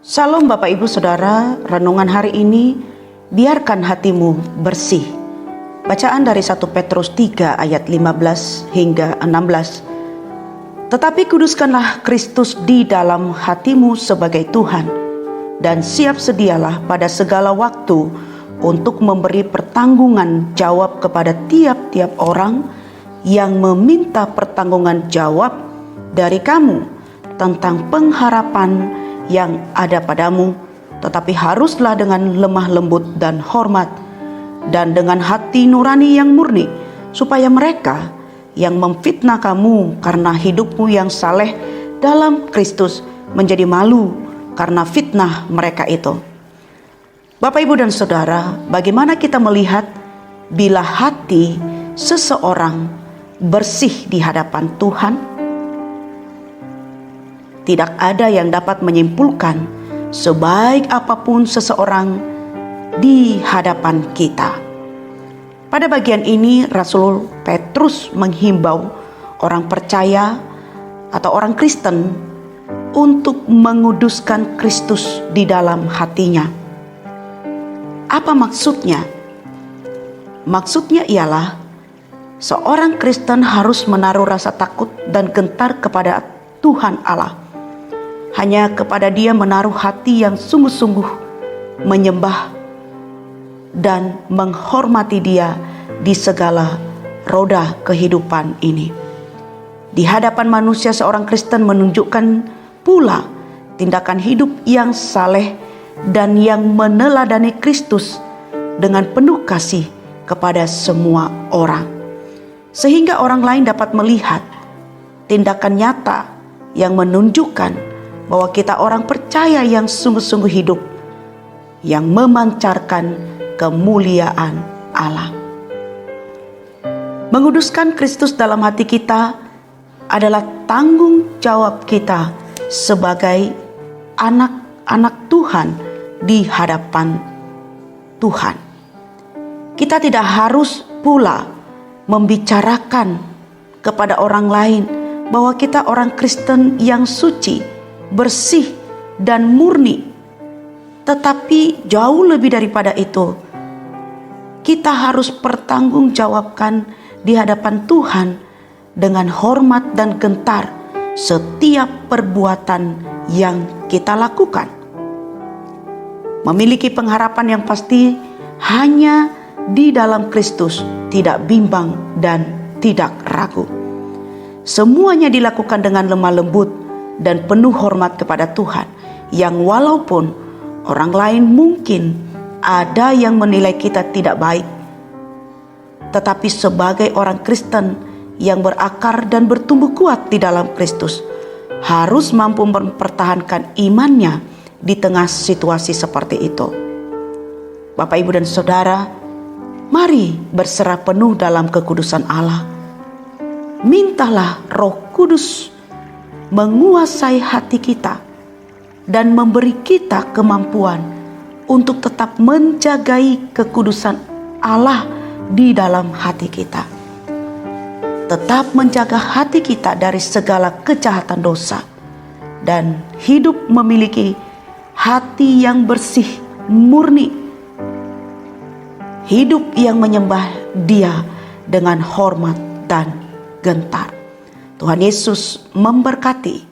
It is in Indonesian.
Salam Bapak Ibu Saudara, renungan hari ini, biarkan hatimu bersih. Bacaan dari 1 Petrus 3 ayat 15 hingga 16. Tetapi kuduskanlah Kristus di dalam hatimu sebagai Tuhan, dan siap sedialah pada segala waktu untuk memberi pertanggungan jawab kepada tiap-tiap orang yang meminta pertanggungan jawab dari kamu tentang pengharapan yang ada padamu, tetapi haruslah dengan lemah lembut dan hormat, dan dengan hati nurani yang murni, supaya mereka yang memfitnah kamu karena hidupmu yang saleh dalam Kristus menjadi malu karena fitnah mereka itu. Bapak, Ibu, dan Saudara, bagaimana kita melihat bila hati seseorang bersih di hadapan Tuhan? Tidak ada yang dapat menyimpulkan sebaik apapun seseorang di hadapan kita. Pada bagian ini Rasul Petrus menghimbau orang percaya atau orang Kristen untuk menguduskan Kristus di dalam hatinya. Apa maksudnya? Maksudnya ialah seorang Kristen harus menaruh rasa takut dan gentar kepada Tuhan Allah. Hanya kepada Dia menaruh hati yang sungguh-sungguh menyembah dan menghormati Dia di segala roda kehidupan ini. Di hadapan manusia, seorang Kristen menunjukkan pula tindakan hidup yang saleh dan yang meneladani Kristus dengan penuh kasih kepada semua orang, sehingga orang lain dapat melihat tindakan nyata yang menunjukkan bahwa kita orang percaya yang sungguh-sungguh hidup, yang memancarkan kemuliaan Allah. Menguduskan Kristus dalam hati kita adalah tanggung jawab kita sebagai anak-anak Tuhan di hadapan Tuhan. Kita tidak harus pula membicarakan kepada orang lain bahwa kita orang Kristen yang suci, bersih, dan murni. Tetapi jauh lebih daripada itu, kita harus pertanggungjawabkan di hadapan Tuhan dengan hormat dan gentar setiap perbuatan yang kita lakukan. Memiliki pengharapan yang pasti hanya di dalam Kristus, tidak bimbang dan tidak ragu. Semuanya dilakukan dengan lemah lembut dan penuh hormat kepada Tuhan, yang walaupun orang lain mungkin ada yang menilai kita tidak baik, tetapi sebagai orang Kristen yang berakar dan bertumbuh kuat di dalam Kristus, harus mampu mempertahankan imannya di tengah situasi seperti itu. Bapak, Ibu, dan Saudara, mari berserah penuh dalam kekudusan Allah. Mintalah Roh Kudus menguasai hati kita dan memberi kita kemampuan untuk tetap menjagai kekudusan Allah di dalam hati kita. Tetap menjaga hati kita dari segala kejahatan dosa dan hidup memiliki hati yang bersih, murni. Hidup yang menyembah Dia dengan hormat dan gentar. Tuhan Yesus memberkati.